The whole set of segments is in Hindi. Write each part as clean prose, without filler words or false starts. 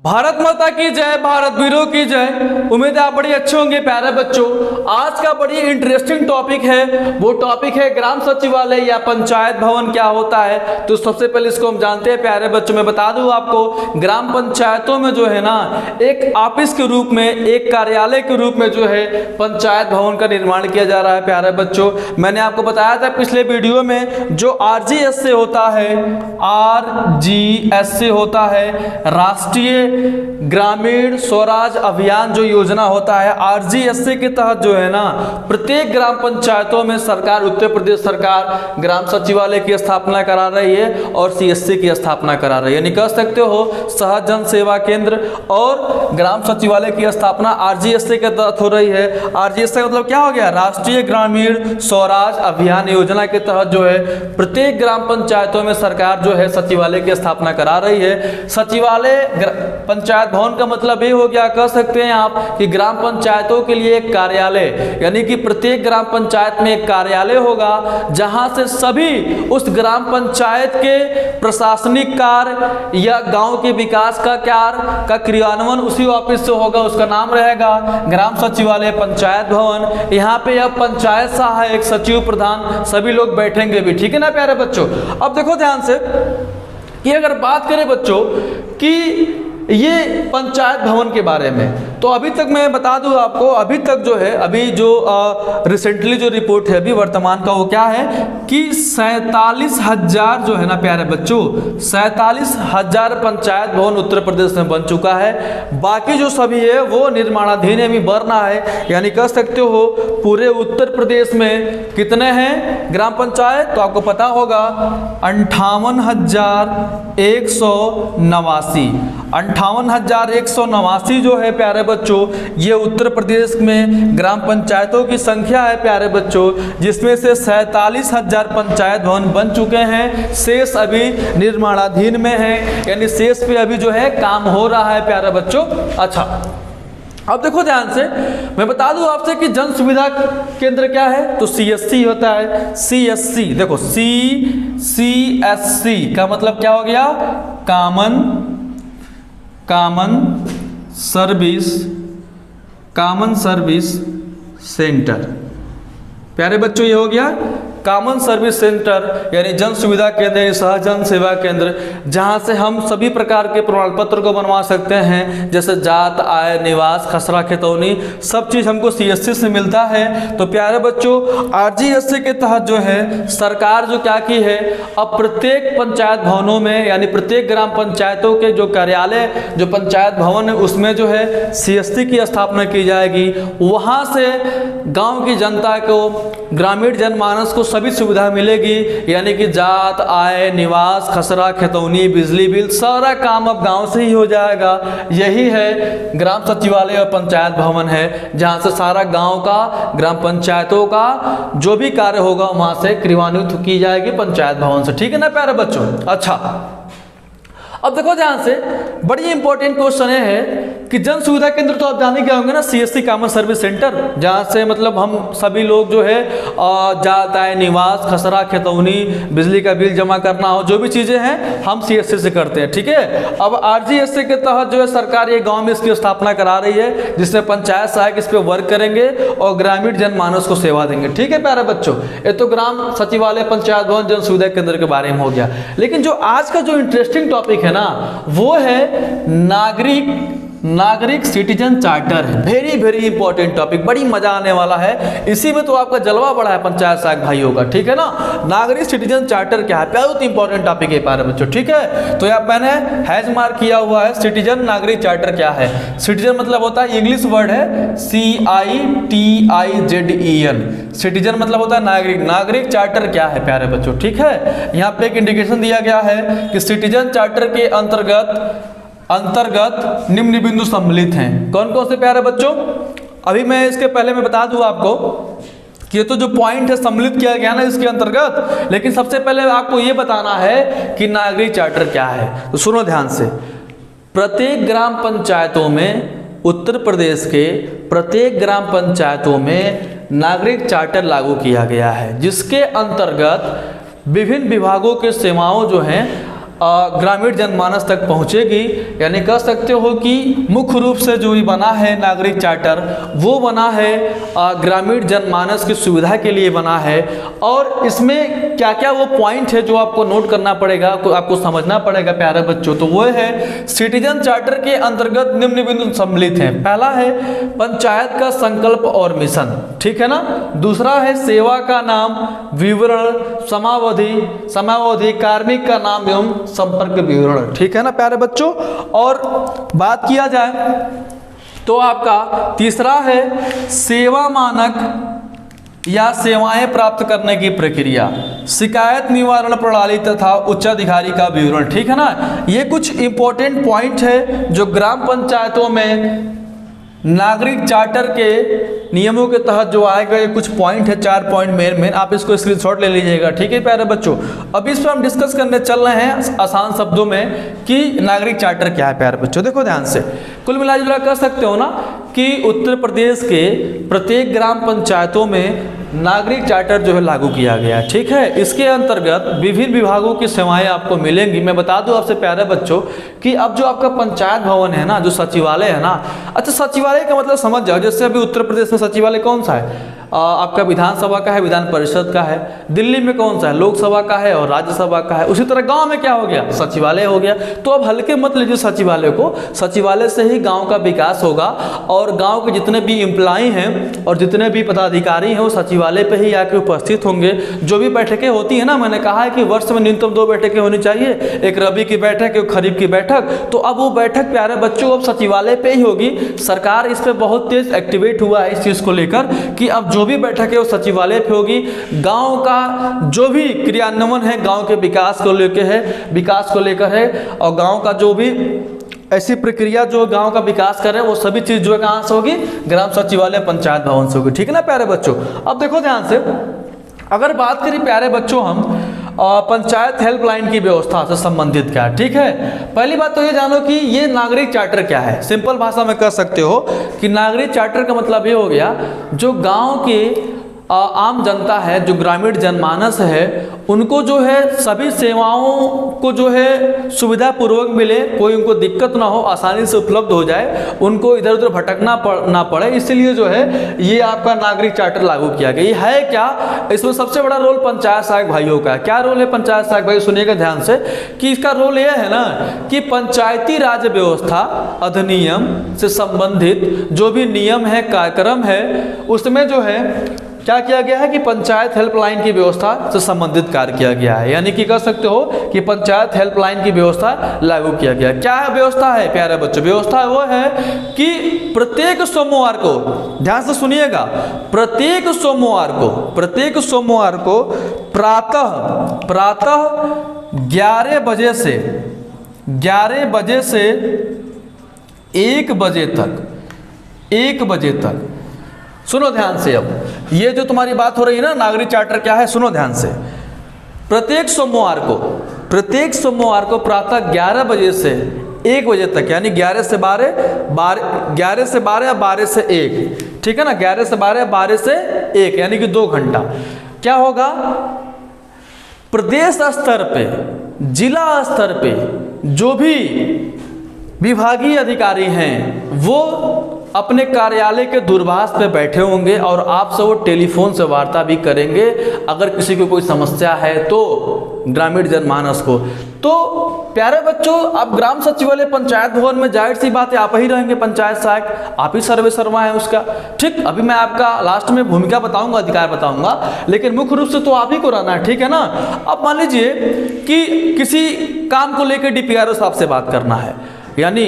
भारत माता की जय, भारत वीरों की जय। उम्मीद है आप बड़ी अच्छे होंगे प्यारे बच्चों। आज का बड़ी इंटरेस्टिंग टॉपिक है, वो टॉपिक है ग्राम सचिवालय या पंचायत भवन क्या होता है। तो सबसे पहले इसको हम जानते हैं प्यारे बच्चों। मैं बता दूं आपको, ग्राम पंचायतों में जो है ना, एक ऑफिस के रूप में, एक कार्यालय के रूप में जो है पंचायत भवन का निर्माण किया जा रहा है प्यारे बच्चों। मैंने आपको बताया था पिछले वीडियो में, जो RGS से होता है, RGS से होता है, राष्ट्रीय ग्रामीण स्वराज अभियान जो योजना होता है, RGS के तहत जो है ना, प्रत्येक ग्राम पंचायतों में सरकार, उत्तर प्रदेश सरकार ग्राम सचिवालय की स्थापना करा रही है और CSC की स्थापना करा रही है। यानी कह सकते हो सहज जन सेवा केंद्र और ग्राम सचिवालय की स्थापना RGS के तहत हो रही है। RGS का मतलब क्या हो गया? राष्ट्रीय ग्रामीण स्वराज अभियान योजना के तहत जो है प्रत्येक ग्राम पंचायतों में सरकार जो है सचिवालय की स्थापना करा रही है। सचिवालय पंचायत भवन का मतलब ये हो गया, कह सकते हैं आप, कि ग्राम पंचायतों के लिए एक कार्यालय, यानी कि प्रत्येक ग्राम पंचायत में एक कार्यालय होगा जहां से सभी उस ग्राम पंचायत के प्रशासनिक कार्य या गांव के विकास का कार्य का क्रियान्वयन उसी ऑफिस से होगा। उसका नाम रहेगा ग्राम सचिवालय पंचायत भवन। यहाँ पे अब पंचायत सहायक, सचिव, प्रधान सभी लोग बैठेंगे भी, ठीक है ना प्यारे बच्चों। अब देखो ध्यान से कि अगर बात करें बच्चों कि ये पंचायत भवन के बारे में, तो अभी तक मैं बता दूं आपको, अभी तक जो है, अभी जो रिसेंटली जो रिपोर्ट है अभी वर्तमान का, वो क्या है कि 47,000 जो है ना प्यारे बच्चों, 47,000 पंचायत भवन उत्तर प्रदेश में बन चुका है। बाकी जो सभी है वो निर्माणाधीन है, अभी बनना है। यानी कह सकते हो पूरे उत्तर प्रदेश में कितने हैं ग्राम पंचायत, तो आपको पता होगा 58,189 जो है प्यारे बच्चों, ये उत्तर प्रदेश में ग्राम पंचायतों की संख्या है प्यारे बच्चों, जिसमें से 47,000 पंचायत भवन बन चुके हैं। शेष अभी निर्माणाधीन में है, यानी शेष पे अभी जो है काम हो रहा है प्यारे बच्चों। अच्छा, अब देखो ध्यान से, मैं बता दूं आपसे कि जन सुविधा केंद्र क्या है, तो CSC होता है। CSC देखो, CSC का मतलब क्या हो गया? Common service centre. प्यारे बच्चों ये हो गया कॉमन सर्विस सेंटर, यानी जन सुविधा केंद्र, सहज जन सेवा केंद्र, जहां से हम सभी प्रकार के प्रमाण पत्र को बनवा सकते हैं, जैसे जात, आय, निवास, खसरा, खतौनी, सब चीज़ हमको CSC से मिलता है। तो प्यारे बच्चों RGS के तहत जो है सरकार जो क्या की है, अब प्रत्येक पंचायत भवनों में, यानी प्रत्येक ग्राम पंचायतों के जो कार्यालय, जो पंचायत भवन है, उसमें जो है CSC की स्थापना की जाएगी। वहाँ से गाँव की जनता को, ग्रामीण जनमानस को सभी सुविधा मिलेगी, यानी कि जात, आय, निवास, खसरा, खतौनी, बिजली बिल, सारा काम अब गांव से ही हो जाएगा। यही है ग्राम सचिवालय और पंचायत भवन है, जहां से सारा गांव का, ग्राम पंचायतों का जो भी कार्य होगा वहां से क्रियान्वित की जाएगी पंचायत भवन से, ठीक है ना प्यारे बच्चों। अच्छा, अब देखो ध्यान से, बड़ी इंपॉर्टेंट क्वेश्चन है कि जन सुविधा केंद्र तो आप जाने क्या होंगे ना, CSC कॉमन सर्विस सेंटर, जहाँ से मतलब हम सभी लोग जो है जात, आय, निवास, खसरा, खतौनी, बिजली का बिल जमा करना हो, जो भी चीज़ें हैं हम CSC से करते हैं, ठीक है। अब RGS के तहत जो है सरकार ये गाँव में इसकी स्थापना करा रही है, जिसमें पंचायत सहायक इस पर वर्क करेंगे और ग्रामीण जनमानस को सेवा देंगे, ठीक है प्यारे बच्चों। ये तो ग्राम सचिवालय, पंचायत भवन, जन सुविधा केंद्र के बारे में हो गया। लेकिन जो आज का जो इंटरेस्टिंग टॉपिक है ना, वो है नागरिक citizen charter. Very important topic, बड़ी मजा आने वाला है। इसी में तो आपका जलवा बड़ा है पंचायत सहायक भाइयों का, ठीक है ना। नागरिक सिटीजन चार्टर क्या है, बहुत इंपॉर्टेंट टॉपिक है प्यारे बच्चों, ठीक है। तो यहाँ मैंने हैज मार्क किया हुआ है, सिटीजन नागरिक चार्टर क्या है। सिटीजन मतलब होता है, इंग्लिश वर्ड है CITIZEN। सिटीजन मतलब होता है नागरिक। नागरिक चार्टर क्या है प्यारे बच्चों, ठीक है। यहाँ पे एक इंडिकेशन दिया गया है कि सिटीजन चार्टर के अंतर्गत निम्न बिंदु सम्मिलित हैं। कौन कौन से प्यारे बच्चों? अभी मैं इसके पहले मैं बता दूं आपको कि ये तो जो पॉइंट है सम्मिलित किया गया ना इसके अंतर्गत, लेकिन सबसे पहले आपको ये बताना है कि नागरिक चार्टर क्या है। तो सुनो ध्यान से, प्रत्येक ग्राम पंचायतों में, उत्तर प्रदेश के प्रत्येक ग्राम पंचायतों में नागरिक चार्टर लागू किया गया है, जिसके अंतर्गत विभिन्न विभागों के सेवाओं जो हैं ग्रामीण जनमानस तक पहुंचेगी। यानी कह सकते हो कि मुख्य रूप से जो ये बना है नागरिक चार्टर, वो बना है ग्रामीण जनमानस की सुविधा के लिए बना है। और इसमें क्या क्या वो पॉइंट है जो आपको नोट करना पड़ेगा, आपको समझना पड़ेगा प्यारे बच्चों, तो वो है सिटीजन चार्टर के अंतर्गत निम्न बिंदु सम्मिलित हैं। पहला है पंचायत का संकल्प और मिशन, ठीक है ना। दूसरा है सेवा का नाम, विवरण, समावधि, कार्मिक का नाम एवं संपर्क विवरण, ठीक है ना प्यारे बच्चों। और बात किया जाए तो आपका तीसरा है सेवा मानक या सेवाएं प्राप्त करने की प्रक्रिया, शिकायत निवारण प्रणाली तथा उच्चाधिकारी का विवरण, ठीक है ना। ये कुछ इंपॉर्टेंट पॉइंट है जो ग्राम पंचायतों में नागरिक चार्टर के नियमों के तहत जो आए गए कुछ पॉइंट है, 4 पॉइंट मेन आप इसको स्क्रीनशॉट ले लीजिएगा, ठीक है प्यारे बच्चों। अब इस पर हम डिस्कस करने चल रहे हैं आसान शब्दों में कि नागरिक चार्टर क्या है प्यारे बच्चों। देखो ध्यान से, कुल मिलाजुला कह सकते हो ना कि उत्तर प्रदेश के प्रत्येक ग्राम पंचायतों में नागरिक चार्टर जो है लागू किया गया है, ठीक है। इसके अंतर्गत विभिन्न विभागों की सेवाएं आपको मिलेंगी। मैं बता दूं आपसे प्यारे बच्चों कि अब जो आपका पंचायत भवन है ना, जो सचिवालय है ना, अच्छा सचिवालय का मतलब समझ जाओ, जैसे अभी उत्तर प्रदेश में सचिवालय कौन सा है, आपका विधानसभा का है, विधान परिषद का है। दिल्ली में कौन सा है, लोकसभा का है और राज्यसभा का है। उसी तरह गांव में क्या हो गया, सचिवालय हो गया। तो अब हल्के मत लीजिए सचिवालय को, सचिवालय से ही गांव का विकास होगा और गांव के जितने भी एम्प्लॉई हैं और जितने भी पदाधिकारी हैं वो सचिवालय पे ही आके उपस्थित होंगे। जो भी बैठकें होती है ना, मैंने कहा है कि वर्ष में न्यूनतम 2 बैठकें होनी चाहिए, एक रबी की बैठक, एक खरीफ की बैठक। तो अब वो बैठक प्यारे बच्चों अब सचिवालय पे ही होगी। सरकार इस पर बहुत तेज एक्टिवेट हुआ है इस चीज़ को लेकर कि अब जो भी बैठक है वो सचिवालय पे होगी। गांव का जो भी क्रियान्वयन है गांव के विकास को लेकर है और गांव का जो भी ऐसी प्रक्रिया जो गांव का विकास कर रहे हैं वो सभी चीज जो है कहाँ से होगी, ग्राम सचिवालय पंचायत भवन से होगी, ठीक है ना प्यारे बच्चों। अब देखो ध्यान से, अगर बात करें प्यारे बच्चों हम पंचायत हेल्पलाइन की व्यवस्था से संबंधित क्या है, ठीक है। पहली बात तो ये जानो कि ये नागरिक चार्टर क्या है। सिंपल भाषा में कह सकते हो कि नागरिक चार्टर का मतलब ये हो गया जो गांव के आम जनता है, जो ग्रामीण जनमानस है, उनको जो है सभी सेवाओं को जो है सुविधा पूर्वक मिले, कोई उनको दिक्कत ना हो, आसानी से उपलब्ध हो जाए, उनको इधर उधर भटकना ना पड़े, इसलिए जो है ये आपका नागरिक चार्टर लागू किया गया। ये है क्या, इसमें सबसे बड़ा रोल पंचायत सहायक भाइयों का है। क्या रोल है पंचायत सहायक भाई, सुनिएगा ध्यान से कि इसका रोल यह है ना कि पंचायती राज व्यवस्था अधिनियम से संबंधित जो भी नियम है, कार्यक्रम है, उसमें जो है क्या किया गया है कि पंचायत हेल्पलाइन की व्यवस्था से संबंधित कार्य किया गया है। यानी कि कह सकते हो कि पंचायत हेल्पलाइन की व्यवस्था लागू किया गया। क्या है व्यवस्था है प्यारे बच्चों, व्यवस्था वो है कि प्रत्येक सोमवार को, ध्यान से सुनिएगा, प्रत्येक सोमवार को प्रातः 11 बजे से 1 बजे तक सुनो ध्यान से। अब ये जो तुम्हारी बात हो रही है ना नागरिक चार्टर क्या है, सुनो ध्यान से। प्रत्येक सोमवार को प्रातः 11 बजे से 1 बजे तक, यानी 11 से 12 या 12 से 1, ठीक है ना, 11 से 12 12 से 1 यानी कि 2 घंटा क्या होगा, प्रदेश स्तर पे, जिला स्तर पे जो भी विभागीय अधिकारी हैं वो अपने कार्यालय के दूरभाष पे बैठे होंगे और आपसे वो टेलीफोन से वार्ता भी करेंगे अगर किसी को कोई समस्या है तो ग्रामीण जनमानस को। तो प्यारे बच्चों, अब ग्राम सचिवालय पंचायत भवन में जाहिर सी बात है आप ही रहेंगे पंचायत सहायक, आप ही सर्वे सर्वा है उसका, ठीक। अभी मैं आपका लास्ट में भूमिका बताऊंगा, अधिकार बताऊंगा, लेकिन मुख्य रूप से तो आप ही को रहना है, ठीक है ना। अब मान लीजिए कि किसी काम को लेकर डीपीआरओ साहब से बात करना है, यानी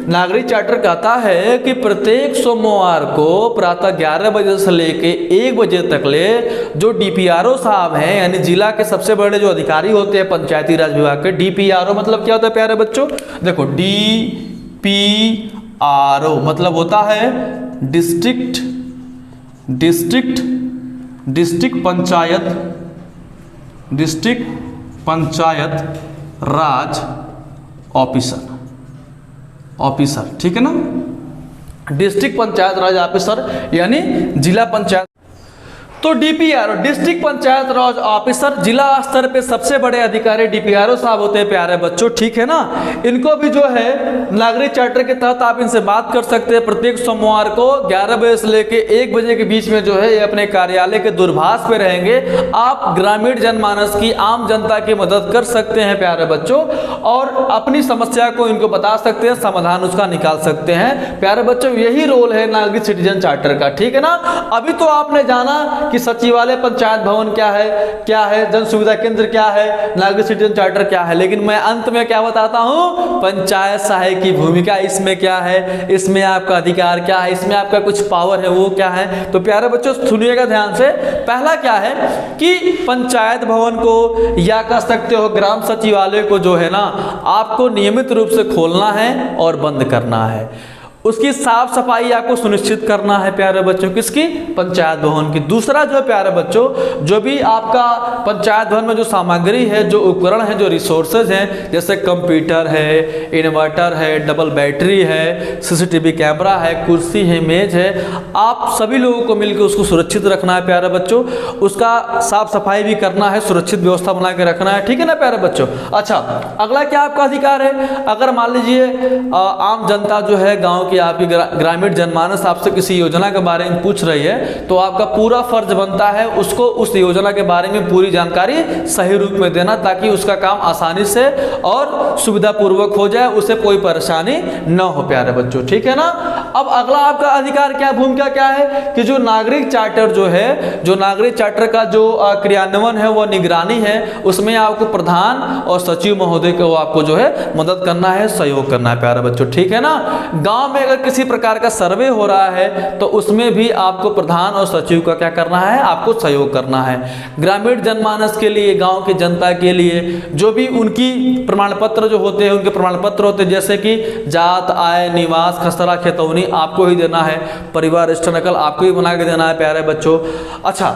नागरिक चार्टर कहता है कि प्रत्येक सोमवार को प्रातः 11 बजे से लेके 1 बजे तक ले जो डीपीआरओ साहब हैं, यानी जिला के सबसे बड़े जो अधिकारी होते हैं पंचायती राज विभाग के, डीपीआरओ मतलब क्या होता है प्यारे बच्चों, देखो डीपीआरओ मतलब होता है डिस्ट्रिक्ट पंचायत राज ऑफिसर, ठीक है ना, डिस्ट्रिक्ट पंचायत राज ऑफिसर यानी जिला पंचायत। तो डीपीआरओ डिस्ट्रिक्ट पंचायत राज ऑफिसर जिला स्तर पे सबसे बड़े अधिकारी डीपीआरओ साहब होते हैं प्यारे बच्चों, ठीक है ना। इनको भी जो है नागरिक चार्टर के तहत आप इनसे बात कर सकते हैं। प्रत्येक सोमवार को 11 बजे से लेके 1 बजे के बीच में जो है ये अपने कार्यालय के दूरभाष पे रहेंगे। आप ग्रामीण जनमानस की, आम जनता की मदद कर सकते हैं प्यारे बच्चों, और अपनी समस्या को इनको बता सकते हैं, समाधान उसका निकाल सकते हैं प्यारे बच्चों। यही रोल है नागरिक सिटीजन चार्टर का, ठीक है ना। अभी तो आपने जाना कि सचिवालय, पंचायत भवन क्या है, जन सुविधा केंद्र क्या है, नागरिक सिटीजन चार्टर क्या है, लेकिन मैं अंत में क्या बताता हूं, पंचायत सहायक की भूमिका इसमें क्या है, इसमें आपका अधिकार क्या है, इसमें आपका कुछ पावर है वो क्या है। तो प्यारे बच्चों सुनिएगा ध्यान से। पहला क्या है कि पंचायत भवन को या कह सकते हो ग्राम सचिवालय को जो है ना आपको नियमित रूप से खोलना है और बंद करना है। उसकी साफ सफाई आपको सुनिश्चित करना है प्यारे बच्चों, किसकी, पंचायत भवन की। दूसरा जो है प्यारे बच्चों, जो भी आपका पंचायत भवन में जो सामग्री है, जो उपकरण है, जो रिसोर्सेज हैं, जैसे कंप्यूटर है, इन्वर्टर है, डबल बैटरी है, सीसीटीवी कैमरा है, कुर्सी है, मेज है, आप सभी लोगों को मिलकर उसको सुरक्षित रखना है प्यारे बच्चों। उसका साफ सफाई भी करना है, सुरक्षित व्यवस्था बना के रखना है, ठीक है ना प्यारे बच्चों। अच्छा, अगला क्या आपका अधिकार है, अगर मान लीजिए आम जनता जो है गाँव कि आपकी ग्रामीण जनमानस आपसे किसी योजना के बारे में पूछ रही है, तो आपका पूरा फर्ज बनता है उसको उस योजना के बारे में पूरी जानकारी सही रूप में देना, ताकि उसका काम आसानी से और सुविधा पूर्वक हो जाए, उसे कोई परेशानी न हो प्यारे बच्चों, ठीक है ना। अब अगला आपका अधिकार क्या, भूमिका क्या है कि जो नागरिक चार्टर जो है, जो नागरिक चार्टर का जो क्रियान्वयन है, वो निगरानी है, उसमें आपको प्रधान और सचिव महोदय को आपको जो है मदद करना है, सहयोग करना है प्यारे बच्चों, ठीक है ना। गांव में अगर किसी प्रकार का सर्वे हो रहा है तो उसमें भी आपको प्रधान और सचिव का क्या करना है, आपको सहयोग करना है। ग्रामीण जनमानस के लिए, गांव की जनता के लिए जो भी उनकी प्रमाण पत्र जो होते हैं, उनके प्रमाण पत्र होते हैं, जैसे कि जात, आय, निवास, खसरा, खेतौनी आपको ही देना है, परिवार रजिस्टर नकल आपको ही बना के देना है प्यारे बच्चों। अच्छा,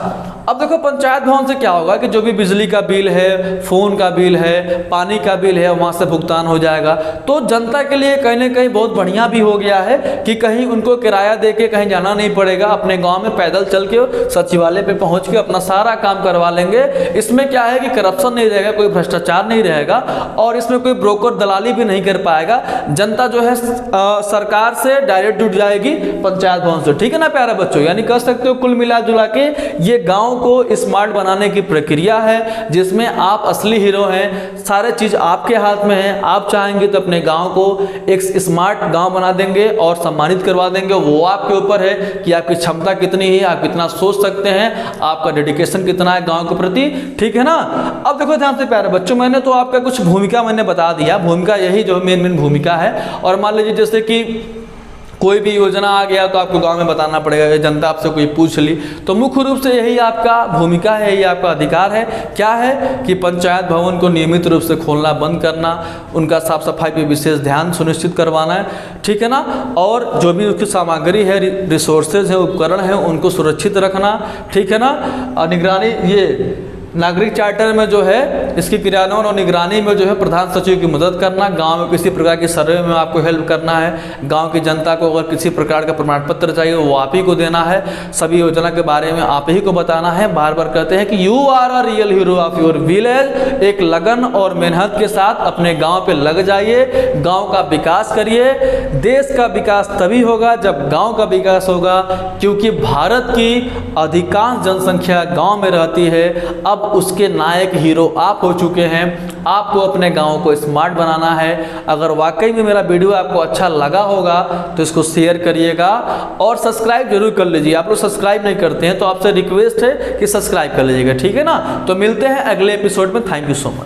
अब देखो पंचायत भवन से क्या होगा कि जो भी बिजली का बिल है, फोन का बिल है, पानी का बिल है, वहां से भुगतान हो जाएगा। तो जनता के लिए कहीं ना कहीं बहुत बढ़िया भी हो गया है कि कहीं उनको किराया देके कहीं जाना नहीं पड़ेगा, अपने गांव में पैदल चल के सचिवालय पे पहुंच के अपना सारा काम करवा लेंगे। इसमें क्या है कि करप्शन नहीं रहेगा, कोई भ्रष्टाचार नहीं रहेगा, और इसमें कोई ब्रोकर दलाली भी नहीं कर पाएगा। जनता जो है सरकार से डायरेक्ट जुड़ जाएगी पंचायत भवन से, ठीक है ना प्यारे बच्चों। यानी कह सकते हो कुल मिला जुला के ये गांव को स्मार्ट बनाने की प्रक्रिया है, जिसमें आप असली हीरो हैं, सारे चीज आपके हाथ में है। आप चाहेंगे तो अपने गांव को एक स्मार्ट गांव बना देंगे और सम्मानित करवा देंगे। वो आपके ऊपर है कि आपकी क्षमता कितनी है, आप कितना सोच सकते हैं, आपका डेडिकेशन कितना है गांव के प्रति, ठीक है ना। अब देखो ध्यान से प्यारे बच्चों, मैंने तो आपका कुछ भूमिका मैंने बता दिया, भूमिका यही जो मेन भूमिका है। और मान लीजिए जैसे कि कोई भी योजना आ गया तो आपको गांव में बताना पड़ेगा, जनता आपसे कोई पूछ ली, तो मुख्य रूप से यही आपका भूमिका है, यही आपका अधिकार है। क्या है कि पंचायत भवन को नियमित रूप से खोलना, बंद करना, उनका साफ सफाई पे विशेष ध्यान सुनिश्चित करवाना है, ठीक है ना। और जो भी उसकी सामग्री है, रिसोर्सेज है, उपकरण है, उनको सुरक्षित रखना, ठीक है ना। निगरानी, ये नागरिक चार्टर में जो है इसकी क्रियान्वयन और निगरानी में जो है प्रधान सचिव की मदद करना, गांव में किसी प्रकार की सर्वे में आपको हेल्प करना है, गांव की जनता को अगर किसी प्रकार का प्रमाण पत्र चाहिए वो आप ही को देना है, सभी योजना के बारे में आप ही को बताना है। बार बार कहते हैं कि you are a real hero of your village. एक लगन और मेहनत के साथ अपने गाँव पे लग जाइए, गाँव का विकास करिए। देश का विकास तभी होगा जब गाँव का विकास होगा, क्योंकि भारत की अधिकांश जनसंख्या गाँव में रहती है। अब उसके नायक हीरो आप हो चुके हैं। आपको अपने गांव को स्मार्ट बनाना है। अगर वाकई में मेरा वीडियो आपको अच्छा लगा होगा तो इसको शेयर करिएगा और सब्सक्राइब जरूर कर लीजिए। आप लोग सब्सक्राइब नहीं करते हैं तो आपसे रिक्वेस्ट है कि सब्सक्राइब कर लीजिएगा, ठीक है ना। तो मिलते हैं अगले एपिसोड में। Thank you so much.